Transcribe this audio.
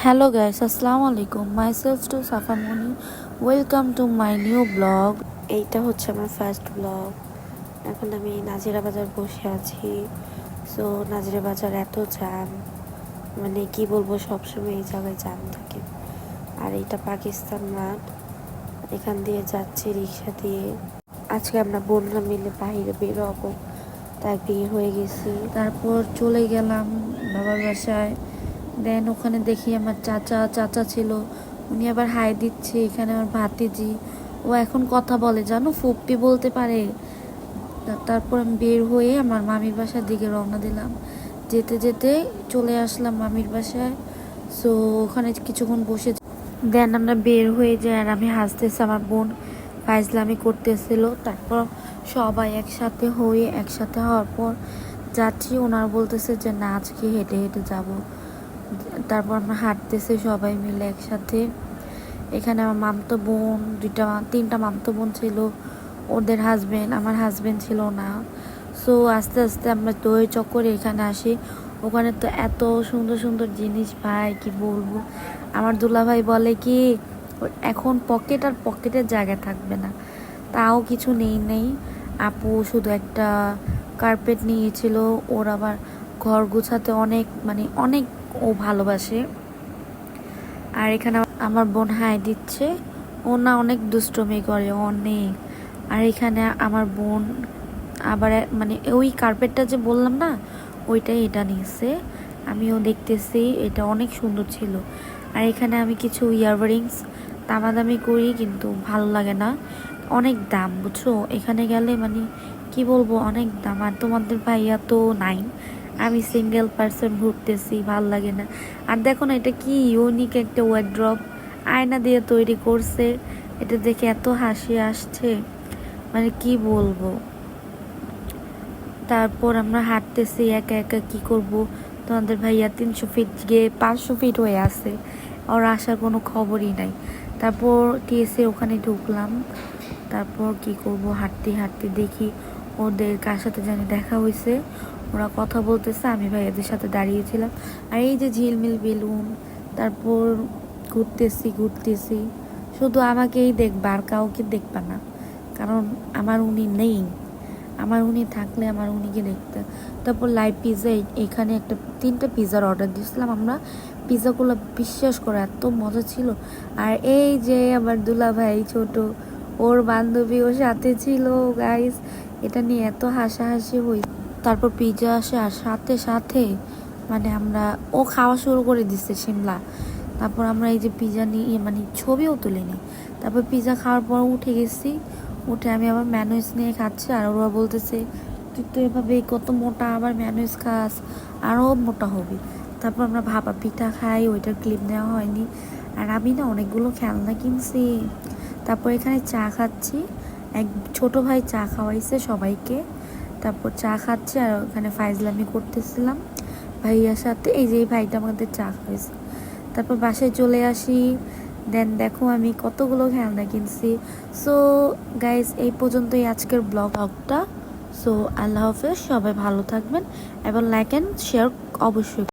Hello guys, আসসালামু আলাইকুম। Myself টু Safamoni, welcome to my new blog. এইটা হচ্ছে আমার ফার্স্ট ব্লগ। এখন আমি নাজিরা বাজার বসে আছি। সো নাজিরা বাজার এত জ্যাম, মানে কি বলবো, সবসময় এই জায়গায় জ্যাম থাকে। আর এইটা পাকিস্তান মাঠ, এখান দিয়ে যাচ্ছি রিক্সা দিয়ে। আজকে আমরা বোনরা মিলে বাইরে বেরোবো, তাই বের হয়ে গেছি। তারপর চলে গেলাম বাবার বাসায়। দেন ওখানে দেখি আমার চাচা ছিল, উনি আবার হাই দিচ্ছে। এখানে আমার ভাতিজি, ও এখন কথা বলে, জানো, ফুপ্পি বলতে পারে। তারপর আমি বের হয়ে আমার মামির বাসার দিকে রওনা দিলাম। যেতে যেতে চলে আসলাম মামির বাসায়। সো ওখানে কিছুক্ষণ বসে দেন আমরা বের হয়ে যাই। আর আমি হাসতেছি, আমার বোন ফাইজলামি করতেছিল। তারপর সবাই একসাথে হওয়ার পর যাচ্ছি। ওনারা বলতেছে যে না, আজকে হেঁটে হেঁটে যাব। তারপর আমরা হাঁটতেছি সবাই মিলে একসাথে। এখানে আমার মামতো বোন তিনটা মামতো বোন ছিল, ওদের হাজবেন্ড, আমার হাজবেন্ড ছিল না। সো আস্তে আস্তে আমরা দই চক্করে এখানে আসি। ওখানে তো এত সুন্দর সুন্দর জিনিস ভাই, কি বলবো। আমার দুলাভাই বলে কি, এখন পকেটের জায়গা থাকবে না। তাও কিছু নেই। আপু শুধু একটা কার্পেট নিয়েছিল। ওর আবার ঘর গোছাতে অনেক ও ভালোবাসে। আর এখানে আমার বোন হাই দিচ্ছে। ও না অনেক দুষ্টমি করে অনেক। আর এখানে আমার বোন আবার ওই কার্পেটটা যে বললাম না, এটা নিয়েছে। আমিও দেখতেছি, এটা অনেক সুন্দর ছিল। আর এখানে আমি কিছু ইয়াররিংস দামাদামি করি, কিন্তু ভালো লাগে না, অনেক দাম, বুঝছো। এখানে গেলে কি বলবো, অনেক দাম। আর তোমাদের ভাইয়া তো নাই, আমি সিঙ্গেল পার্সন ঘুরতেছি, ভাল লাগে না। আর দেখো না, এটা কি ইউনিক একটা ওয়ার্ড্রপ, আয়না দিয়ে তৈরি করছে। এটা দেখে এত হাসি আসছে, কি বলবো। তারপর আমরা হাঁটতেছি একা একা, কি করব। তোমাদের ভাইয়া 300 ফিট গিয়ে 500 ফিট হয়ে আছে, ওর আসার কোনো খবরই নাই। তারপর টিএসএ ওখানে ঢুকলাম। তারপর কি করব, হাঁটতে হাঁটতে দেখি ওদের কার সাথে জানি দেখা হয়েছে। ওরা কথা বলতেছে, আমি ভাইয়াদের সাথে দাঁড়িয়েছিলাম। আর এই যে ঝিলমিল বেলুন। তারপর ঘুরতেছি, শুধু আমাকেই দেখবা, আর কাউকে দেখবা না, কারণ আমার উনি নেই। আমার উনি থাকলে আমার উনিকে দেখতে। তারপর লাইভ পিৎজা, এখানে 3টা পিৎজার অর্ডার দিয়েছিলাম আমরা। পিৎজাগুলো বিশ্বাস করে এত মজা ছিল। আর এই যে আমার দুলা ভাই ছোট, ওর বান্ধবী ওর সাথে ছিল। গাইস, এটা নিয়ে এত হাসাহাসি হই। তারপর পিৎজা আসে, আর সাথে সাথে আমরা, ও খাওয়া শুরু করে দিচ্ছে শিমলা। তারপর আমরা এই যে পিৎজা নিয়ে ছবিও তুলিনি। তারপর পিৎজা খাওয়ার পর উঠে গেছি। উঠে আমি আবার ম্যানুয়েজ নিয়ে খাচ্ছি। আর ওরা বলতেছে, তুই তো এভাবে কত মোটা, আবার ম্যানুয়েজ খাস, আরও মোটা হবি। তারপর আমরা ভাপা পিঠা খাই, ওইটার ক্লিপ নেওয়া হয়নি। আর আমি না অনেকগুলো খেলনা কিনছি। তারপর এখানে চা খাচ্ছি, এক ছোট ভাই চা খাওয়াইছে সবাইকে। তারপর চা খাচ্ছি, আর ওখানে ফাইজলামি করতেছিলাম ভাইয়ার সাথে। এই যে এই ভাইটা আমাদের চা খাওয়াইছে। তারপর বাসায় চলে আসি। দেন দেখো আমি কতগুলো খেলনা কিনছি। সো গাইস, এই পর্যন্তই আজকের ব্লগটা। সো আল্লাহ হাফেজ, সবাই ভালো থাকবেন এবং লাইক অ্যান্ড শেয়ার অবশ্যই।